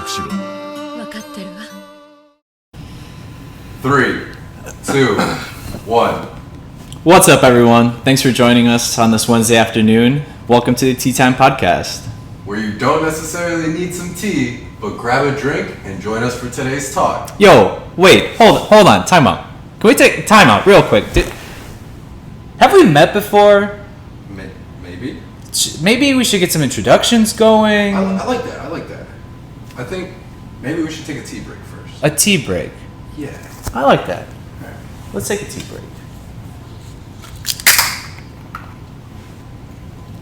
くしろ。分かってるわ。3, 2, 1. What's up, everyone? Thanks for joining us on this Wednesday afternoon. Welcome to the Tea Time Podcast. Where you don't necessarily need some tea, but grab a drink and join us for today's talk. Yo, wait, hold on, time out. Can we take time out real quick? Have we met before? Maybe. Maybe we should get some introductions going. I like that. I think maybe we should take a tea break first. A tea break. Yeah. I like that. All right. Let's take a tea break.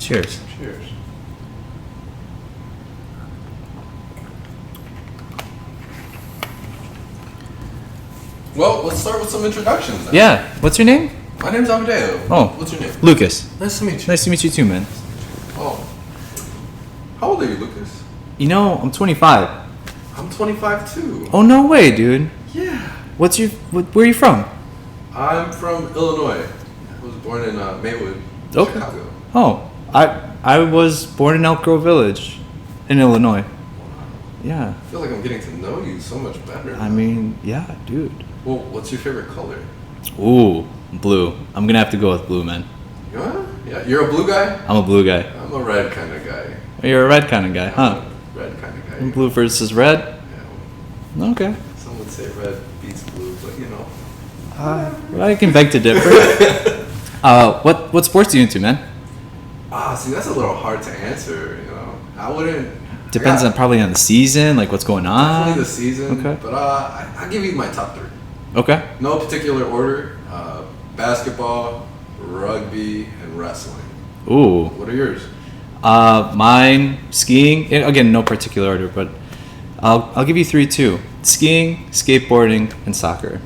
Cheers. Cheers. Well, let's start with some introductions then. Yeah, what's your name? My name's Amadeo. Oh. What's your name? Lucas. Nice to meet you. Nice to meet you too, man. Oh. How old are you, Lucas? You know, I'm 25. I'm 25 too. Oh, no way, dude. Yeah. Where are you from? I'm from Illinois. I was born in Maywood, Okay. Chicago. Oh, I was born in Elk Grove Village, in Illinois. Yeah. I feel like I'm getting to know you so much better. I mean, yeah, dude. Well, what's your favorite color? Ooh, blue. I'm gonna have to go with blue, man. Yeah, you're a blue guy? I'm a blue guy. I'm a red kind of guy. You're a red kind of guy, huh? I'm a red kind of guy. Blue versus red? Yeah. Okay. Some would say red beats blue, but you know. I can beg to differ. What sports are you into, man? See, that's a little hard to answer, you know. I wouldn't... Depends on probably on the season, like what's going on. Definitely the season, Okay. but I'll give you my top 3. Okay. No particular order. Basketball, rugby, and wrestling. Ooh. What are yours? Mine, skiing. Again, no particular order, but I'll give you 3 too. Skiing, skateboarding, and soccer.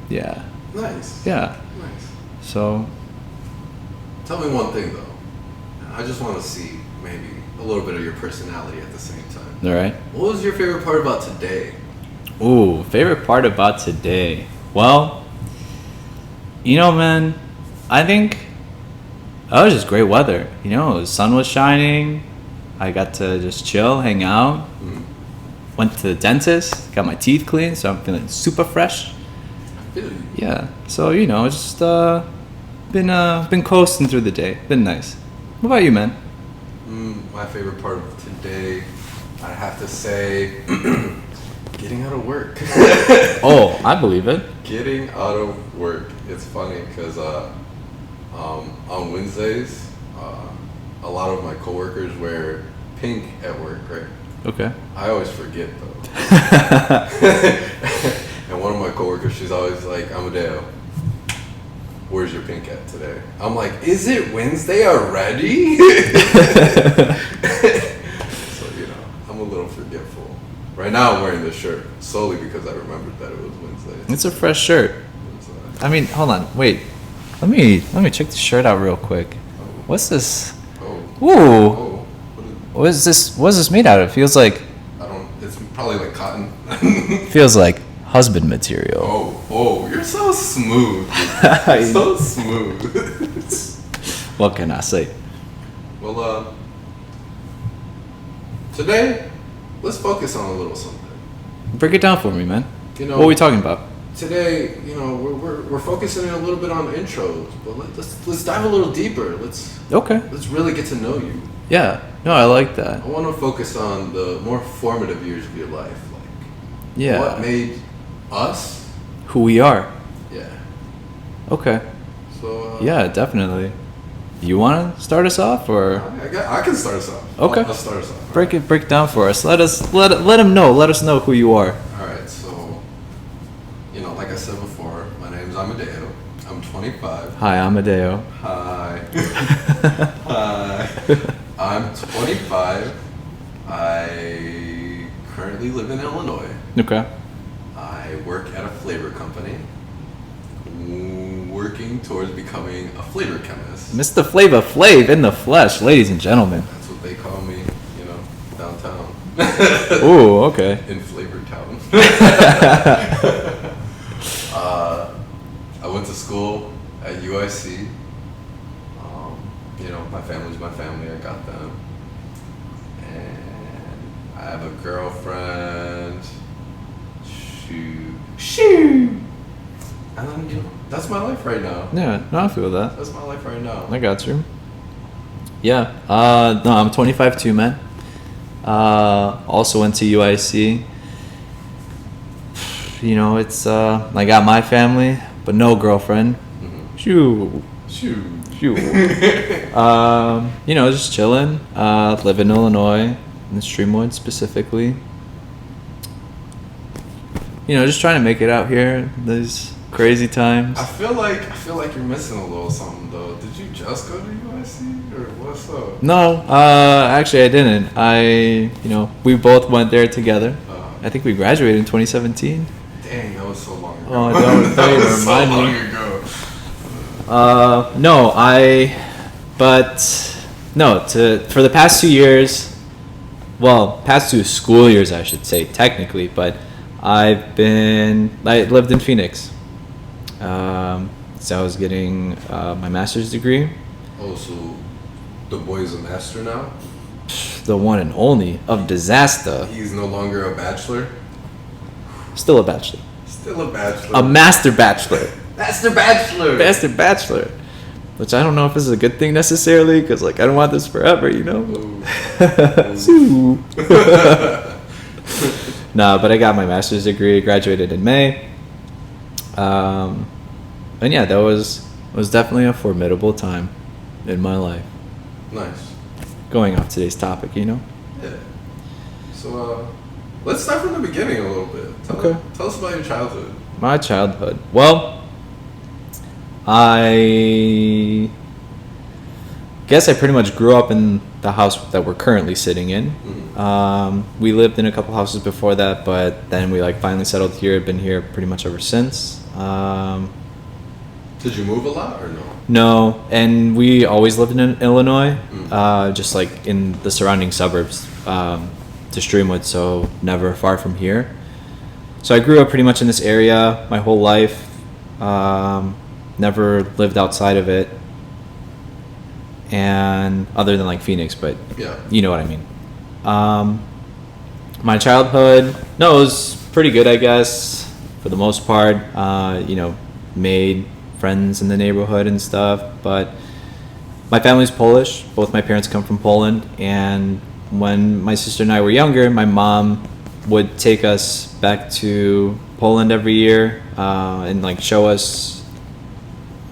Yeah. Nice. Yeah. Nice. So. Tell me one thing though. I just want to see maybe a little bit of your personality at the same time. All right. What was your favorite part about today? Ooh, favorite part about today. Well, you know, man, I think it was just great weather. You know, the sun was shining. I got to just chill, hang out. Went to the dentist, got my teeth cleaned, so I'm feeling super fresh. I feel you. Yeah. So, you know, just been coasting through the day. Been nice. What about you, man? My favorite part of today, I have to say, getting out of work. Oh, I believe it. Getting out of work. It's funny because on Wednesdays, a lot of my coworkers wear pink at work, right? Okay. I always forget though. And one of my coworkers, she's always like, Amadeo, where's your pink at today? I'm like, is it Wednesday already? So, you know, I'm a little forgetful. Right now I'm wearing this shirt solely because I remembered that it was Wednesday. It's a fresh shirt. I mean, hold on, wait. Let me check the shirt out real quick. What's this? Ooh. Oh. What is this? What is this made out of? Feels like. It's probably like cotton. Feels like husband material. Oh, you're so smooth. You're so smooth. What can I say? Well, today, let's focus on a little something. Break it down for me, man. You know, What are we talking about? Today, you know, we're focusing a little bit on intros, but let's dive a little deeper. Let's really get to know you. Yeah. No, I like that. I want to focus on the more formative years of your life, like Yeah. what made us. Who we are. Yeah. Okay. So. Yeah, definitely. You want to start us off, or I can start us off. Okay. I'll start us off. break it down for us? Let us let him know. Let us know who you are. All right. So, you know, like I said before, my name's Amadeo. I'm 25. Hi, Amadeo. Hi. Hi. I'm 25. I currently live in Illinois. Okay. I work at a flavor company, working towards becoming a flavor chemist. Mr. Flavor Flav in the flesh, ladies and gentlemen. That's what they call me, you know, downtown. Ooh, okay. In Flavor Town. I went to school at UIC. You know, my family's my family. I got them. And I have a girlfriend. Shoo. And then, that's my life right now. Yeah, no, I feel that. That's my life right now. I got you. Yeah. No, I'm 25 too, man. Also went to UIC. It's I got my family, but no girlfriend. Mm-hmm. Shoo. Just chilling. Live in Illinois, in Streamwood specifically. Just trying to make it out here these crazy times. I feel like you're missing a little something though. Did you just go to UIC or what's up? No, actually I didn't. We both went there together. I think we graduated in 2017. Dang, that was so long ago. Oh, don't even remind me. So long ago. For the past 2 years, past 2 school years, I should say, technically, but I lived in Phoenix. So I was getting my master's degree. Oh, so the boy's a master now? The one and only of disaster. He's no longer a bachelor? Still a bachelor. Still a bachelor. A master bachelor. Master bachelor! Master bachelor. Which I don't know if this is a good thing necessarily, because I don't want this forever, Sue. Nah, but I got my master's degree, graduated in May. And yeah, that was definitely a formidable time in my life. Nice. Going off today's topic, Yeah. So, let's start from the beginning a little bit. Tell us about your childhood. My childhood. Well, I guess I pretty much grew up in the house that we're currently sitting in. Mm-hmm. We lived in a couple houses before that, but then we finally settled here. Been here pretty much ever since. Did you move a lot or no? No, and we always lived in Illinois, just in the surrounding suburbs to Streamwood, so never far from here. So I grew up pretty much in this area my whole life. Never lived outside of it, and other than Phoenix, but yeah, you know what I mean. My childhood, it was pretty good, I guess, for the most part. Made friends in the neighborhood and stuff, but my family's Polish. Both my parents come from Poland, and when my sister and I were younger, my mom would take us back to Poland every year and show us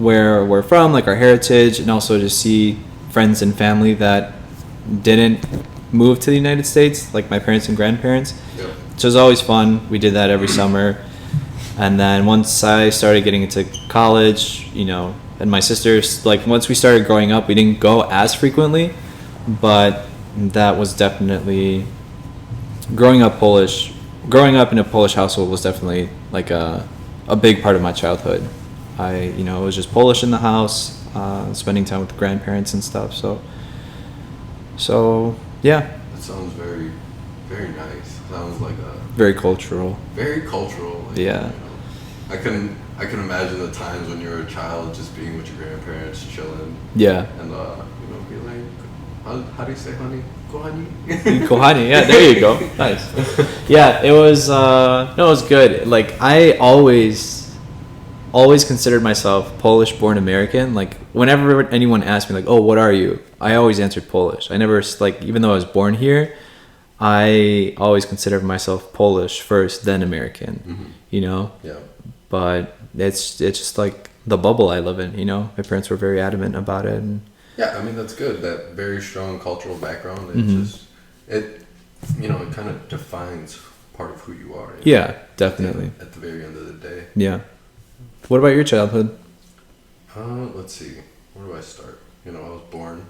where we're from, our heritage, and also to see friends and family that didn't move to the United States, my parents and grandparents. Yep. So it was always fun. We did that every summer. And then once I started getting into college, and my sisters, once we started growing up, we didn't go as frequently, but that was definitely growing up in a Polish household was definitely a big part of my childhood. It was just Polish in the house, spending time with the grandparents and stuff. So yeah. That sounds very, very nice. Sounds like a very cultural. Very cultural. Yeah. I can imagine the times when you were a child just being with your grandparents, chilling. Yeah. And be like, how do you say honey? Kohani. Kohani, yeah, there you go. Nice. Yeah, it was it was good. I always considered myself Polish born American. Whenever anyone asked me oh, what are you? I always answered Polish. I never even though I was born here, I always considered myself Polish first, then American. Mm-hmm. Yeah. But it's just the bubble I live in. My parents were very adamant about it. And yeah, I mean that's good. That very strong cultural background. It kind of defines part of who you are. Yeah, definitely. At the very end of the day. Yeah. What about your childhood? Let's see. Where do I start? I was born.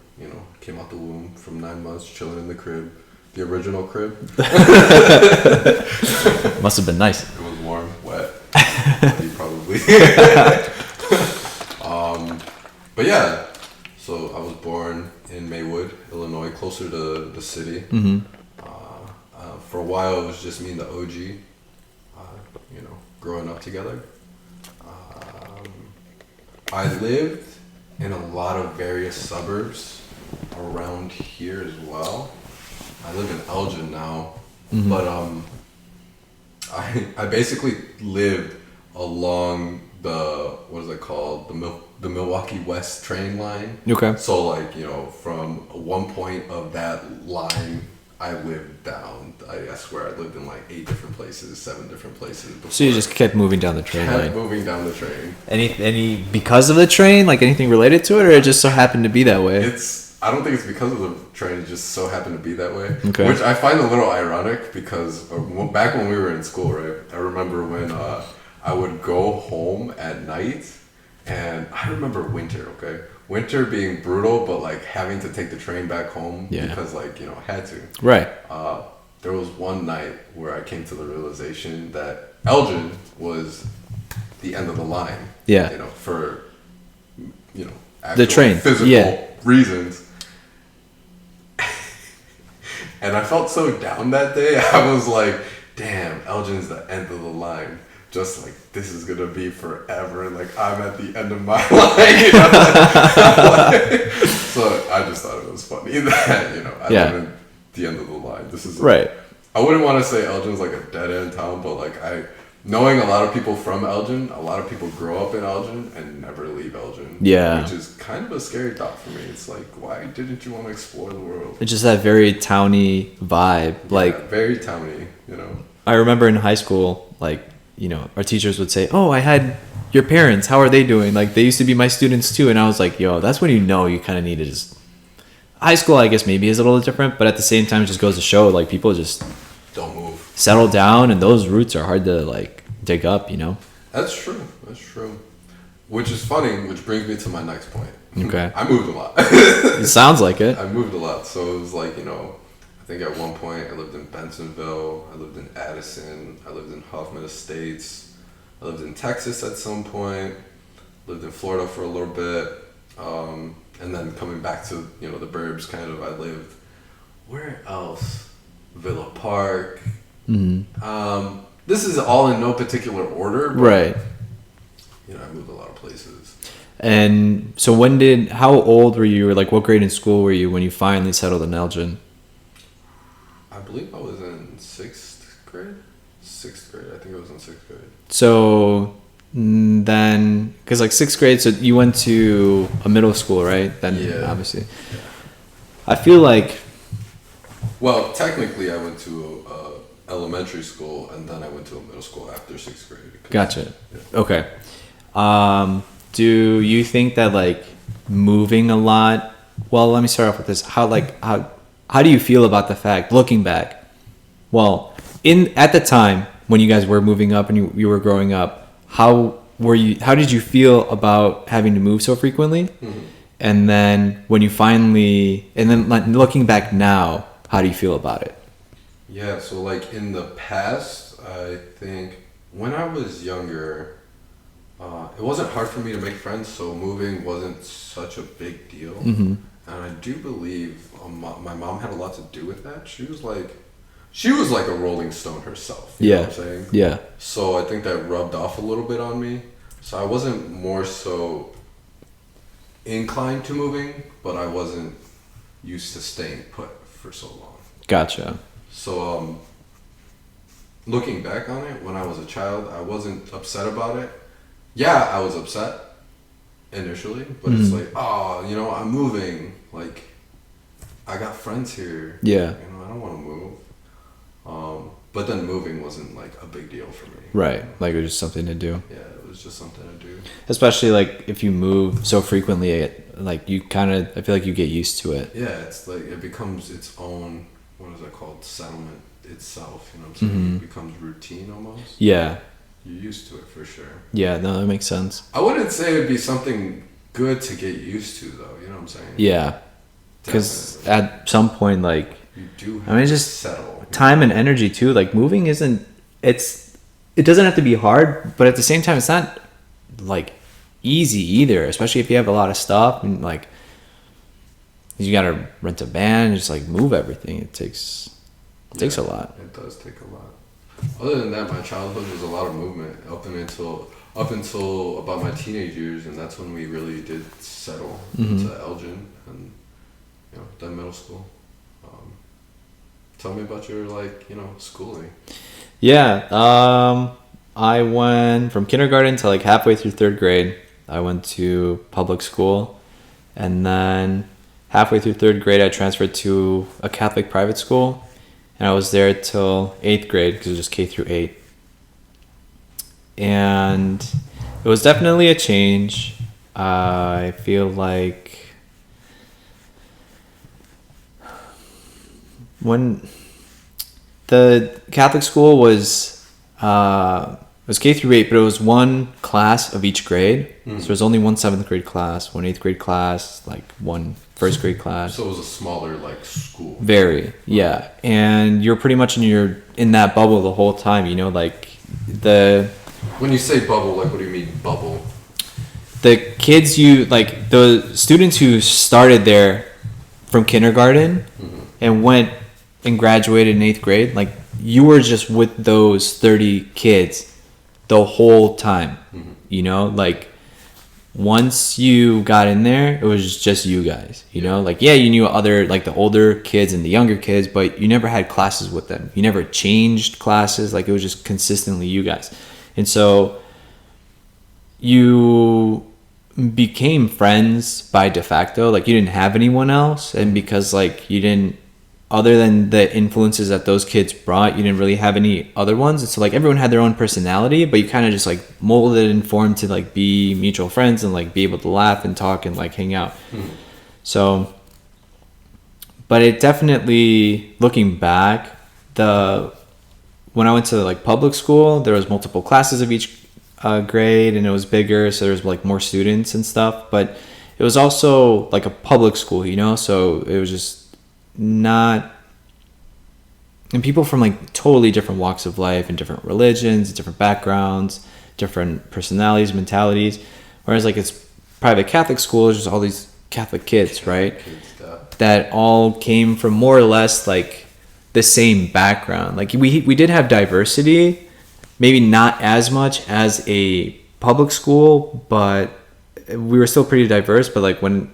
Came out the womb from 9 months, chilling in the crib, the original crib. Must have been nice. It was warm, wet. You probably. But yeah, so I was born in Maywood, Illinois, closer to the city. Mm-hmm. For a while, it was just me and the OG. Growing up together. I lived in a lot of various suburbs around here as well. I live in Elgin now, But I basically lived along the, what is it called, the Milwaukee West train line. Okay. So like, you know, from one point of that line, I lived down. I swear I lived in like 8 different places, 7 different places. So you just kept moving down the train line. Kept moving down the train. Any because of the train, like anything related to it, or it just so happened to be that way? I don't think it's because of the train. It just so happened to be that way. Okay. Which I find a little ironic because back when we were in school, right? I remember when I would go home at night, and I remember winter. Okay, winter being brutal, but like having to take the train back home because like, you know, had to. Right. There was one night where I came to the realization that Elgin was the end of the line. Yeah. You know, for, you know, the train physical reasons. And I felt so down that day. I was like, damn, Elgin's the end of the line. Just like, this is gonna be forever. Like, I'm at the end of my line. You know? So I just thought it was funny that, you know, I'm at the end of the line. This is right. I wouldn't want to say Elgin's like a dead end town, but like knowing a lot of people from Elgin, a lot of people grow up in Elgin and never leave Elgin. Yeah. Which is kind of a scary thought for me. It's like, why didn't you want to explore the world? It's just that very towny vibe. Yeah, like very towny, you know. I remember in high school, like, you know, our teachers would say, "Oh, I had your parents. How are they doing?" Like, they used to be my students too. And I was like, yo, that's when you know you kind of need to just... High school, I guess, maybe is a little different, but at the same time, it just goes to show, like, people just... Don't move. Settle down, and those roots are hard to, like, dig up, you know? That's true. That's true. Which is funny, which brings me to my next point. Okay. I moved a lot. It sounds like it. I moved a lot. So it was like, you know, I think at one point I lived in Bentonville, I lived in Addison, I lived in Hoffman Estates, I lived in Texas at some point, lived in Florida for a little bit, and then coming back to, you know, the burbs kind of, I lived, where else? Villa Park. Mm-hmm. This is all in no particular order, but, right. you know, I moved a lot of places. And so how old were you, or like what grade in school were you when you finally settled in Elgin? I believe I was in 6th grade. 6th grade. I think I was in 6th grade. So then, because like 6th grade, so you went to a middle school, right? Then obviously. Yeah. I feel like... Well, technically I went to elementary school and then I went to a middle school after 6th grade. Gotcha. Yeah. Okay. Do you think that like moving a lot... Well, let me start off with this. How do you feel about the fact, looking back? Well, at the time when you guys were moving up and you were growing up, how did you feel about having to move so frequently? Mm-hmm. And then looking back now, how do you feel about it? Yeah, so like in the past, I think when I was younger, it wasn't hard for me to make friends, so moving wasn't such a big deal. Mm-hmm. And I do believe my mom had a lot to do with that. She was like a Rolling Stone herself. You know what I'm saying? Yeah. So I think that rubbed off a little bit on me. So I wasn't more so inclined to moving, but I wasn't used to staying put for so long. Gotcha. So looking back on it, when I was a child, I wasn't upset about it. Yeah, I was upset initially, but it's like, oh, you know, I'm moving. Like, I got friends here. Yeah. You know, I don't want to move. But then moving wasn't like a big deal for me. Right. Like it was just something to do. Yeah, it was just something to do. Especially like if you move so frequently, like you I feel like you get used to it. Yeah, it's like it becomes its own, what is it called? Settlement itself. You know what I'm saying? It becomes routine almost. Yeah. You're used to it for sure. Yeah, no, that makes sense. I wouldn't say it'd be something good to get used to though. You know what I'm saying? Yeah. Because at some point, like, you do have to just settle. Time and energy too. Like moving it doesn't have to be hard, but at the same time, it's not like easy either. Especially if you have a lot of stuff and like you gotta rent a van and just like move everything. It takes a lot. It does take a lot. Other than that, my childhood was a lot of movement up until about my teenage years, and that's when we really did settle into Elgin and then middle school. Tell me about your schooling. Yeah, I went from kindergarten to like halfway through third grade. I went to public school, and then halfway through third grade, I transferred to a Catholic private school, and I was there till eighth grade because it was just K through 8. And it was definitely a change. I feel like when the Catholic school was K through 8, but it was one class of each grade. So there was only one seventh grade class, one eighth grade class, like one first grade class. So it was a smaller school. Very, yeah. And you're pretty much in that bubble the whole time, like When you say bubble, what do you mean bubble? the kids the students who started there from kindergarten and went and graduated in eighth grade, you were just with those 30 kids the whole time. Once you got in there, it was just you guys, you knew other, the older kids and the younger kids, but you never had classes with them. You never changed classes. It was just consistently you guys. And so you became friends by de facto. You didn't have anyone else. And because you didn't, other than the influences that those kids brought, you didn't really have any other ones. And so everyone had their own personality, but you kind of just molded and formed to be mutual friends and be able to laugh and talk and hang out. So, but it definitely, looking back, when I went to public school, there was multiple classes of each grade, and it was bigger, so there was more students and stuff. But it was also a public school, so it was just not, and people from totally different walks of life and different religions, different backgrounds, different personalities, mentalities. Whereas it's private Catholic school, it's just all these Catholic kids, right? That all came from more or less the same background. We did have diversity, maybe not as much as a public school, but we were still pretty diverse. But when,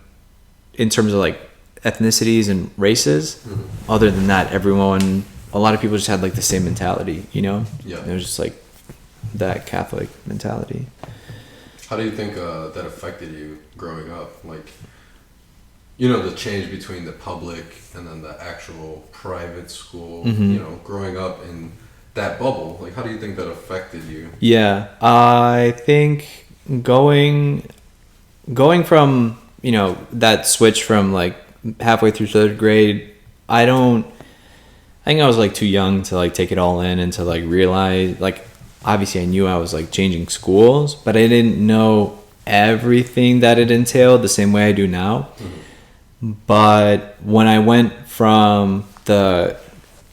in terms of ethnicities and races, other than that, a lot of people just had the same mentality, Yeah. It was just that Catholic mentality. How do you think that affected you growing up? The change between the public and then the actual private school, growing up in that bubble, how do you think that affected you? Yeah, I think going from, that switch from halfway through third grade, I think I was too young to take it all in and to realize, obviously I knew I was changing schools, but I didn't know everything that it entailed the same way I do now. But when I went from the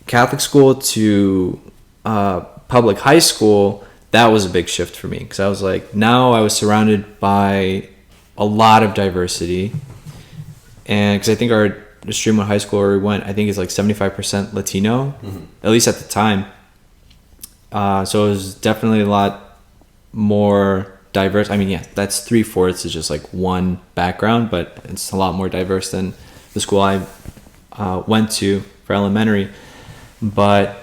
Catholic school to public high school, that was a big shift for me, because I was now I was surrounded by a lot of diversity. And because I think our Streamwood High School where we went, I think it's 75% Latino, at least at the time. So it was definitely a lot more diverse. I mean, yeah, that's 3/4 is just one background, but it's a lot more diverse than the school I went to for elementary. But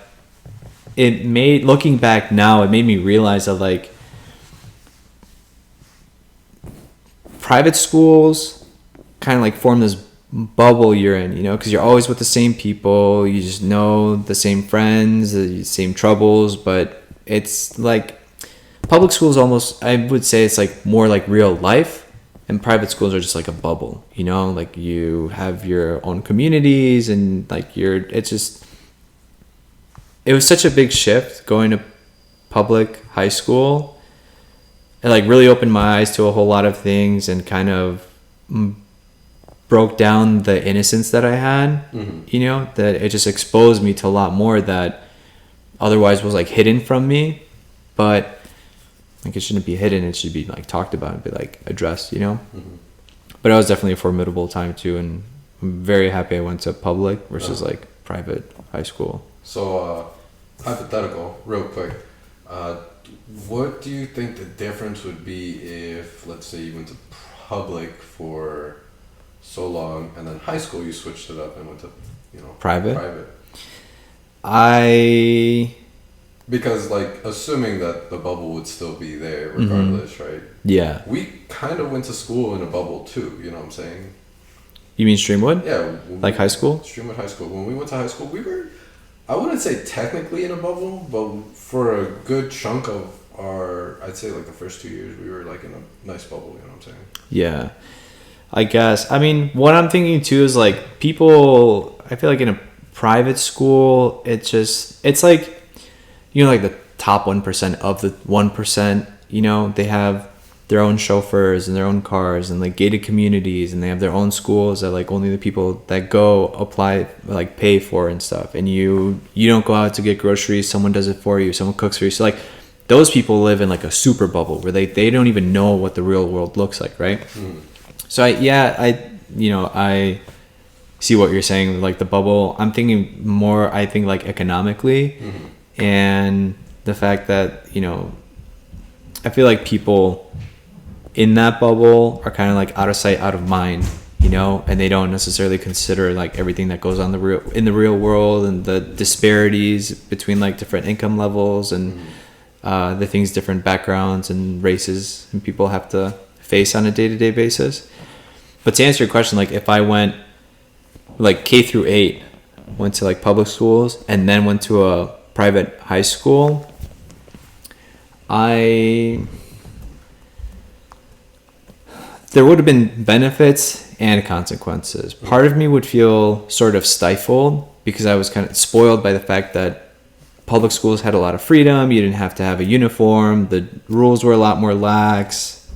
looking back now, it made me realize that private schools kind of form this bubble you're in, because you're always with the same people, you just know the same friends, the same troubles. But it's public schools almost, I would say it's more real life, and private schools are just a bubble, you have your own communities, and it was such a big shift going to public high school. It really opened my eyes to a whole lot of things, and kind of broke down the innocence that I had, that it just exposed me to a lot more that otherwise was hidden from me. But it shouldn't be hidden, it should be talked about and be addressed, But it was definitely a formidable time too, and I'm very happy I went to public versus private high school. So hypothetical, real quick, what do you think the difference would be if, let's say, you went to public for so long, and then high school you switched it up and went to, Private? Because, like, assuming that the bubble would still be there regardless, right? Yeah. We kind of went to school in a bubble, too. You know what I'm saying? You mean Streamwood? Yeah. Like high school? Streamwood High School. When we went to high school, we were, I wouldn't say technically in a bubble, but for a good chunk of I'd say, like, the first 2 years, we were, like, in a nice bubble. You know what I'm saying? Yeah. I guess. I mean, what I'm thinking, too, is, like, people, I feel like in a private school, it's like, you know, like the top 1% of the 1%, you know, they have their own chauffeurs and their own cars and like gated communities, and they have their own schools that like only the people that go apply like pay for and stuff. And you don't go out to get groceries, someone does it for you, someone cooks for you. So like those people live in like a super bubble where they don't even know what the real world looks like, right? So I see what you're saying, like the bubble. I'm thinking more, I think, like economically. And the fact that, you know, I feel like people in that bubble are kind of like out of sight, out of mind, you know, and they don't necessarily consider like everything that goes on in the real world, and the disparities between like different income levels and the things, different backgrounds and races and people have to face on a day-to-day basis. But to answer your question, like if I went like K through 8, went to like public schools and then went to a private high school, there would have been benefits and consequences. Part of me would feel sort of stifled because I was kind of spoiled by the fact that public schools had a lot of freedom. You didn't have to have a uniform. The rules were a lot more lax.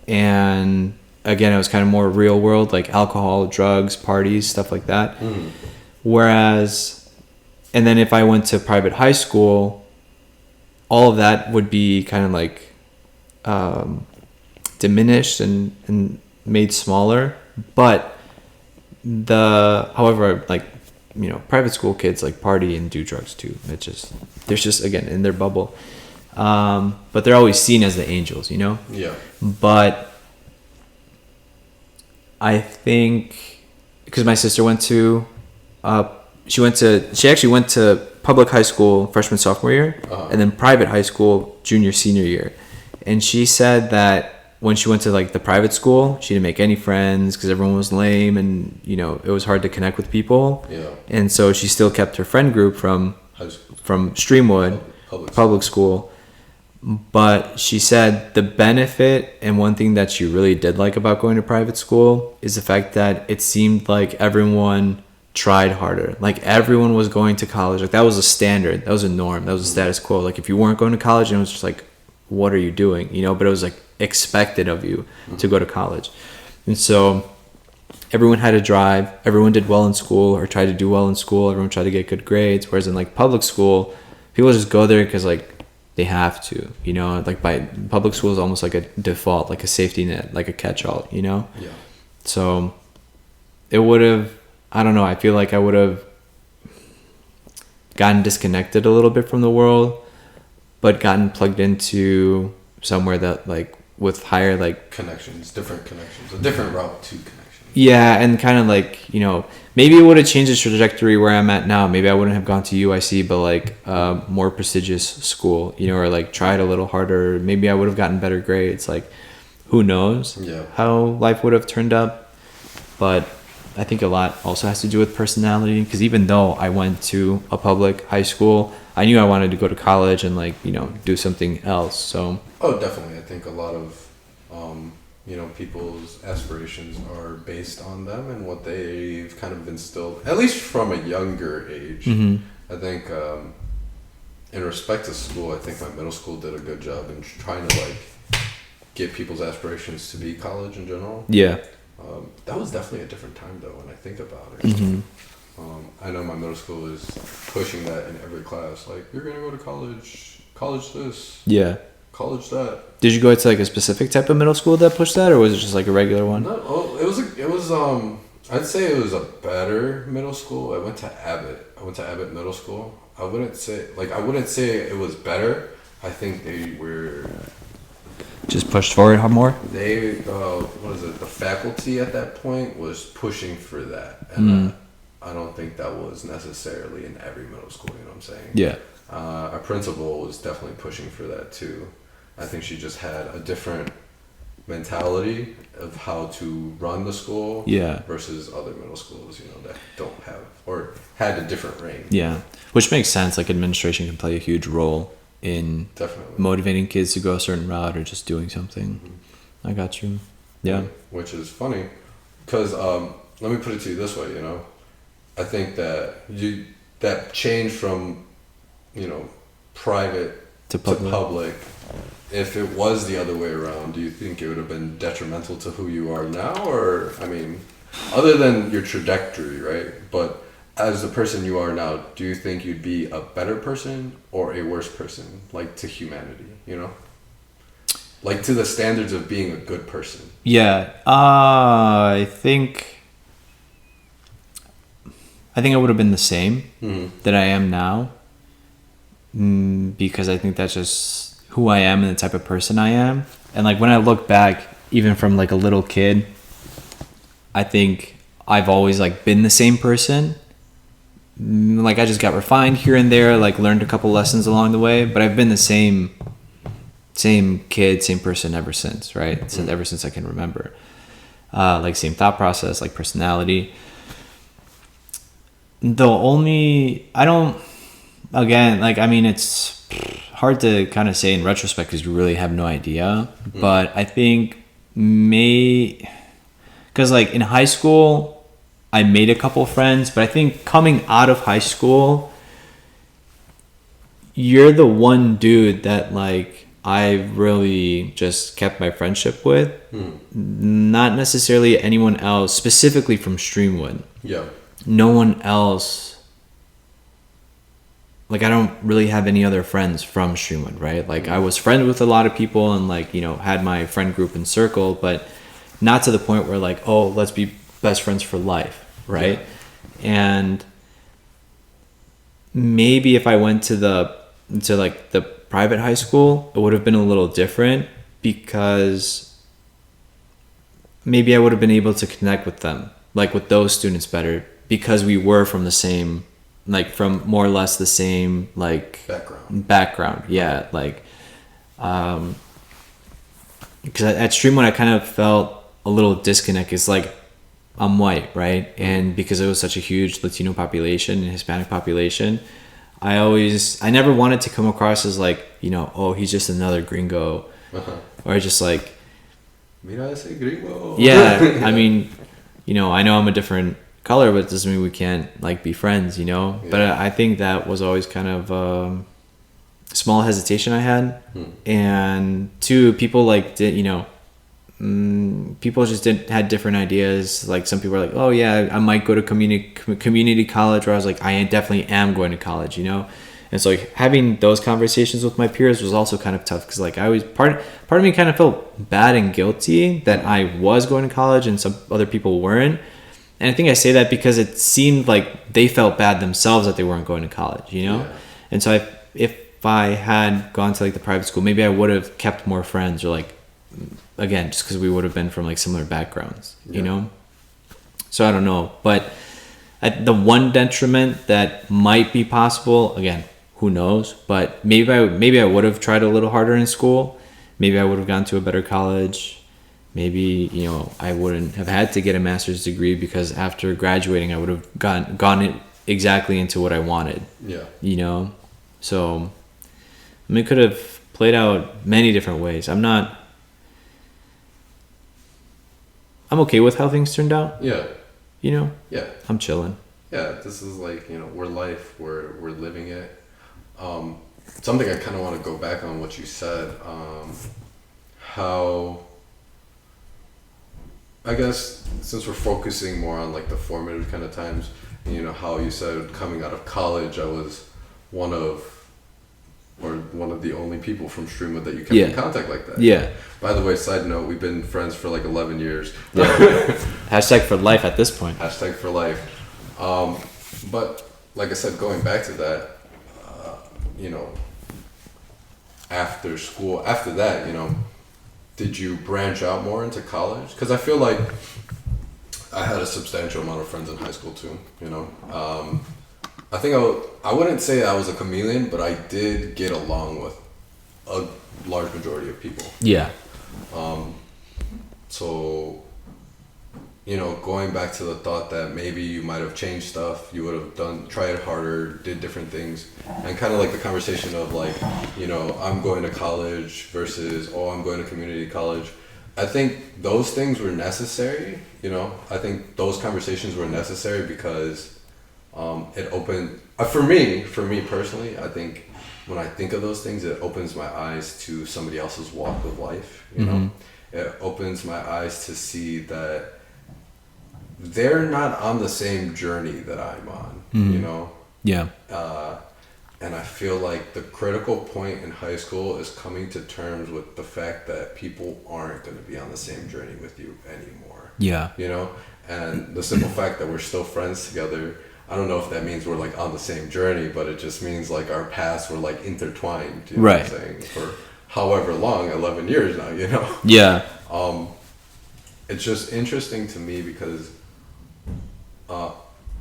And again, it was kind of more real world, like alcohol, drugs, parties, stuff like that. And then if I went to private high school, all of that would be kind of like diminished and made smaller. But however, like, you know, private school kids like party and do drugs too. They're just again in their bubble. But they're always seen as the angels, you know? Yeah. But I think because my sister she actually went to public high school freshman, sophomore year, and then private high school junior, senior year. And she said that when she went to like the private school, she didn't make any friends because everyone was lame, and you know it was hard to connect with people. Yeah. And so she still kept her friend group from Streamwood public school. But she said the benefit and one thing that she really did like about going to private school is the fact that it seemed like everyone tried harder. Like everyone was going to college. Like that was a standard. That was a norm. That was a status quo. Like if you weren't going to college, and it was just like, what are you doing? You know, but it was like expected of you to go to college. And so everyone had to drive. Everyone did well in school or tried to do well in school. Everyone tried to get good grades. Whereas in like public school, people just go there because like they have to, you know, like by public school is almost like a default, like a safety net, like a catch-all, you know? Yeah. So it would have, I don't know, I feel like I would have gotten disconnected a little bit from the world, but gotten plugged into somewhere that like with higher like different connections, a different route to connection. Yeah, and kind of like, you know, maybe it would have changed the trajectory where I'm at now. Maybe I wouldn't have gone to UIC, but like more prestigious school, you know, or like tried a little harder. Maybe I would have gotten better grades. Like, who knows how life would have turned up. But I think a lot also has to do with personality, because even though I went to a public high school, I knew I wanted to go to college and like, you know, do something else. So definitely. I think a lot of you know, people's aspirations are based on them and what they've kind of instilled, at least from a younger age. I think in respect to school, I think my middle school did a good job in trying to like get people's aspirations to be college in general. Yeah. That was definitely a different time though when I think about it. I know my middle school is pushing that in every class, like, you're gonna go to college this, college that. Did you go to like a specific type of middle school that pushed that, or was it just like a regular one? No, it was I'd say it was a better middle school. I went to Abbott Middle School. I wouldn't say it was better. I think they were just pushed forward more. They the faculty at that point was pushing for that, and I don't think that was necessarily in every middle school. You know what I'm saying? Yeah. Our principal was definitely pushing for that too. I think she just had a different mentality of how to run the school versus other middle schools, that don't have or had a different range. Yeah, which makes sense. Like administration can play a huge role in definitely motivating kids to go a certain route or just doing something. Mm-hmm. I got you. Yeah. Which is funny because let me put it to you this way, I think that that change from private to public, if it was the other way around, do you think it would have been detrimental to who you are now? Or, I mean, other than your trajectory, right? But as the person you are now, do you think you'd be a better person or a worse person, like to humanity, Like to the standards of being a good person? Yeah, I think I would have been the same that I am now, because I think that's just who I am and the type of person I am. And like when I look back, even from like a little kid, I think I've always like been the same person. Like I just got refined here and there, like learned a couple lessons along the way, but I've been the same kid, same person ever since, right? Ever since I can remember. Like same thought process, like personality. It's hard to kind of say in retrospect because you really have no idea. But I think because like in high school, I made a couple friends, but I think coming out of high school, you're the one dude that like I really just kept my friendship with. Not necessarily anyone else, specifically from Streamwood. Yeah. No one else. Like I don't really have any other friends from Streamwood, right? Like I was friends with a lot of people and like, had my friend group and circle, but not to the point where like, oh, let's be best friends for life, right? Yeah. And maybe if I went to the private high school, it would have been a little different because maybe I would have been able to connect with them, like with those students better because we were from the same, like from more or less the same like background. Yeah. Like, because at Streamwood I kind of felt a little disconnect. It's like I'm white, right? And because it was such a huge Latino population and Hispanic population, I never wanted to come across as like, oh, he's just another gringo, or just like, mira ese gringo. Yeah, I mean, I know I'm a different color, but it doesn't mean we can't like be friends, Yeah. But I think that was always kind of a small hesitation I had, and two, people like did, people just had different ideas. Like some people are like, oh yeah, I might go to community college, where I was like, I definitely am going to college, And so like having those conversations with my peers was also kind of tough because like I always part of me kind of felt bad and guilty that I was going to college and some other people weren't. And I think I say that because it seemed like they felt bad themselves that they weren't going to college, Yeah. And so if I had gone to like the private school, maybe I would have kept more friends, or like, again, just because we would have been from like similar backgrounds, So I don't know, but the one detriment that might be possible, again, who knows? But maybe I would have tried a little harder in school. Maybe I would have gone to a better college. Maybe I wouldn't have had to get a master's degree because after graduating I would have gone exactly into what I wanted. Yeah. So it could have played out many different ways. I'm okay with how things turned out. Yeah. Yeah. I'm chilling. Yeah, this is like, we're life, we're living it. Something I kind of want to go back on what you said, how, I guess, since we're focusing more on like the formative kind of times, how you said coming out of college, I was one of the only people from Streamwood that you kept in contact like that. Yeah. By the way, side note, we've been friends for like 11 years. Yeah. Hashtag for life at this point. Hashtag for life. But like I said, going back to that, after school, after that, did you branch out more into college? Because I feel like I had a substantial amount of friends in high school too. You know, I think I wouldn't say I was a chameleon, but I did get along with a large majority of people. Yeah. So, you know, going back to the thought that maybe you might have changed stuff, you would have tried harder, did different things, and kind of like the conversation of like, you know, I'm going to college versus, oh, I'm going to community college. I think those things were necessary, you know. I think those conversations were necessary because it opened, for me personally, I think when I think of those things, it opens my eyes to somebody else's walk of life, you know. It opens my eyes to see that they're not on the same journey that I'm on, you know? Yeah. And I feel like the critical point in high school is coming to terms with the fact that people aren't going to be on the same journey with you anymore. Yeah. You know? And the simple fact that we're still friends together, I don't know if that means we're like on the same journey, but it just means like our paths were like intertwined, you know what I'm saying? For however long, 11 years now, you know? Yeah. It's just interesting to me because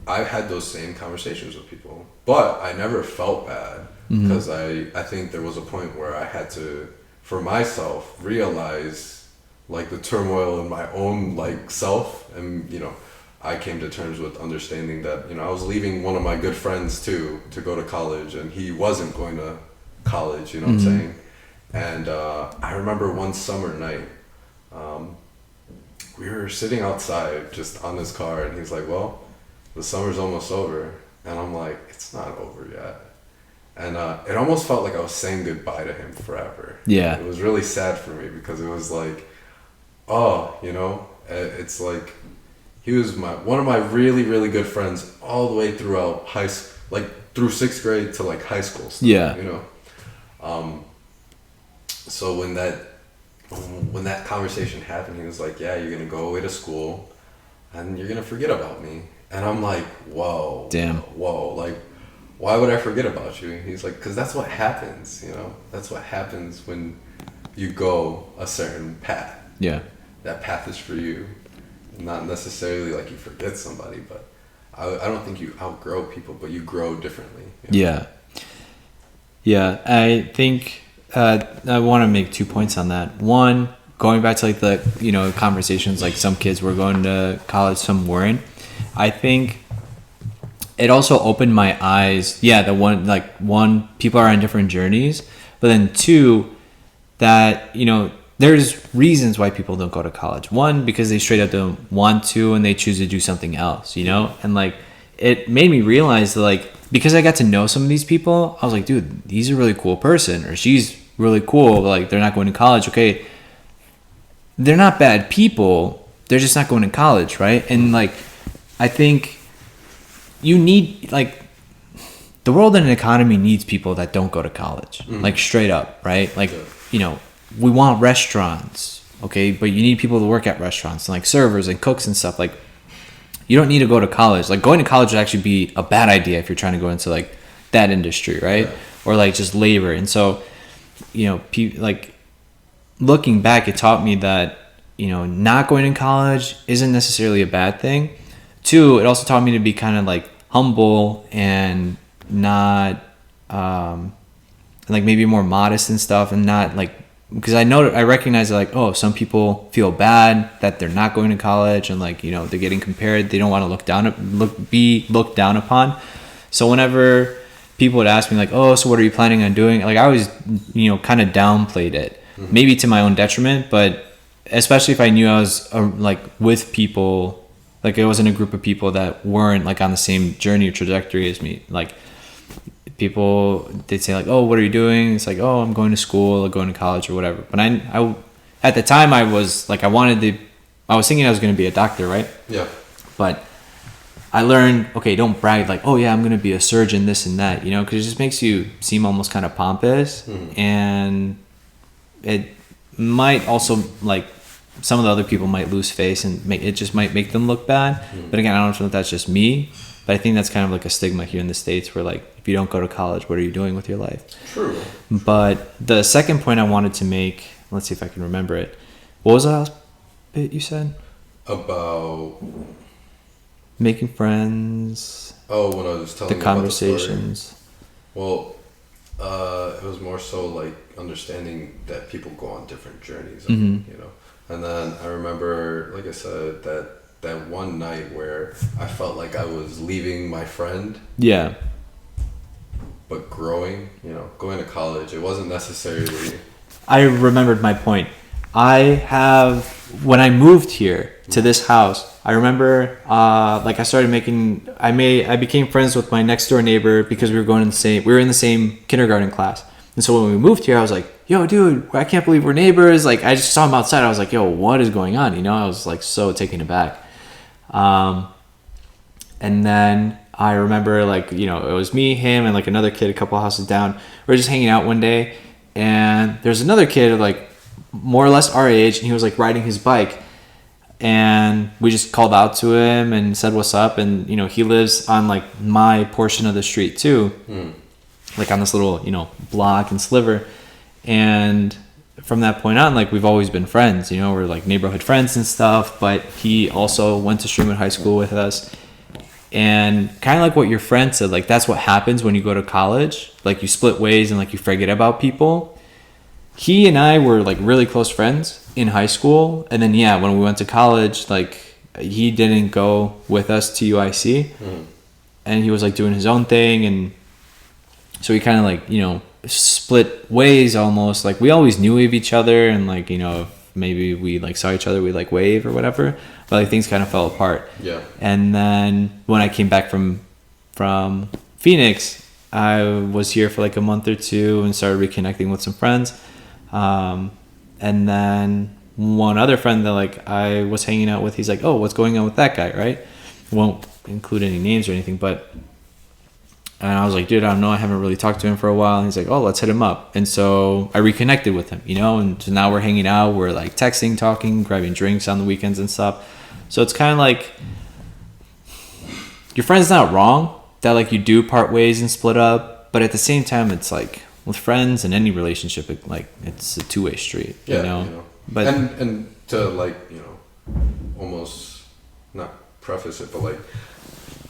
I've had those same conversations with people, but I never felt bad because I think there was a point where I had to, for myself, realize like the turmoil in my own like self, and you know, I came to terms with understanding that, you know, I was leaving one of my good friends too to go to college, and he wasn't going to college, you know what I'm saying? And I remember one summer night, we were sitting outside just on his car, and he's like, well, the summer's almost over. And I'm like, it's not over yet. And it almost felt like I was saying goodbye to him forever. Yeah. It was really sad for me because it was like, oh, you know, it's like he was one of my really, really good friends all the way throughout like through 6th grade to like high school stuff, you know? So when that conversation happened, he was like, yeah, you're going to go away to school and you're going to forget about me. And I'm like, whoa. Damn. Whoa. Like, why would I forget about you? He's like, because that's what happens, you know? That's what happens when you go a certain path. Yeah. That path is for you. Not necessarily like you forget somebody, but I don't think you outgrow people, but you grow differently. You know? Yeah. Yeah. I think I want to make 2 points on that. One, going back to like the, you know, conversations, like some kids were going to college, some weren't. I think it also opened my eyes. Yeah, one, people are on different journeys, but then two, that, you know, there's reasons why people don't go to college. One, because they straight up don't want to and they choose to do something else, you know? And like, it made me realize that like, because I got to know some of these people, I was like, dude, he's a really cool person, or she's really cool, but like, they're not going to college. Okay, they're not bad people, they're just not going to college, right? And like, I think you need, like, the world and economy needs people that don't go to college, like straight up, right? Like, you know, we want restaurants, okay, but you need people to work at restaurants, and like servers and cooks and stuff. Like, you don't need to go to college. Like, going to college would actually be a bad idea if you're trying to go into like that industry, right? Yeah. Or like just labor. And so, you know, like, looking back, it taught me that, you know, not going to college isn't necessarily a bad thing. Two, it also taught me to be kind of like humble and not like maybe more modest and stuff, and not like, because I recognize that like, oh, some people feel bad that they're not going to college, and like, you know, they're getting compared, they don't want to be looked down upon. So whenever people would ask me like, oh, so what are you planning on doing, like, I always, you know, kind of downplayed it, maybe to my own detriment, but especially if I knew I was like with people, like I was in a group of people that weren't like on the same journey or trajectory as me. Like, people, they'd say like, oh, what are you doing? It's like, oh, I'm going to school or going to college or whatever. But I at the time I was like, I was thinking I was going to be a doctor, right? Yeah. But I learned, okay, don't brag like, oh yeah, I'm going to be a surgeon, this and that, you know, because it just makes you seem almost kind of pompous. And it might also, like, some of the other people might lose face and it just might make them look bad. But again, I don't know if that's just me, but I think that's kind of like a stigma here in the States where like, if you don't go to college, what are you doing with your life? True. But the second point I wanted to make, let's see if I can remember it. What was the last bit you said? About making friends, when I was telling the you about the story. conversations. Well, it was more so like understanding that people go on different journeys, Mm-hmm. you know. And then I remember, like I said, that one night where I felt like I was leaving my friend, Yeah. but growing, you know, going to college. It wasn't necessarily. I remembered my point. When I moved here to this house, I remember, I became friends with my next door neighbor because we were in the same kindergarten class. And so when we moved here, I was like, yo, dude, I can't believe we're neighbors. Like, I just saw him outside. I was like, yo, what is going on? You know, I was like so taken aback. And then I remember, like, you know, it was me, him, and like another kid a couple houses down. We were just hanging out one day, and there's another kid like more or less our age, and he was like riding his bike, and we just called out to him and said what's up. And you know, he lives on like my portion of the street too, like on this little, you know, block and sliver. And from that point on, like, we've always been friends, you know, we're like neighborhood friends and stuff. But he also went to Streamwood High School with us. And kind of like what your friend said, like, that's what happens when you go to college. Like, you split ways and like you forget about people. He and I were like really close friends in high school. And then, yeah, when we went to college, like, he didn't go with us to UIC. And he was like doing his own thing. And so we kind of like, you know, split ways almost. Like, we always knew of each other. And like, you know, if maybe we like saw each other, we'd like wave or whatever. But like, things kind of fell apart. Yeah. And then when I came back from Phoenix, I was here for like a month or two and started reconnecting with some friends. And then one other friend that like I was hanging out with, he's like, oh, what's going on with that guy, right? Won't include any names or anything, but and I was like, dude, I don't know, I haven't really talked to him for a while. And he's like, oh, let's hit him up. And so I reconnected with him, you know, and so now we're hanging out, we're like texting, talking, grabbing drinks on the weekends and stuff. So it's kind of like, your friend's not wrong that like you do part ways and split up, but at the same time, it's like with friends and any relationship, it's a two-way street, Yeah, you know? But and to like, you know, almost not preface it, but like,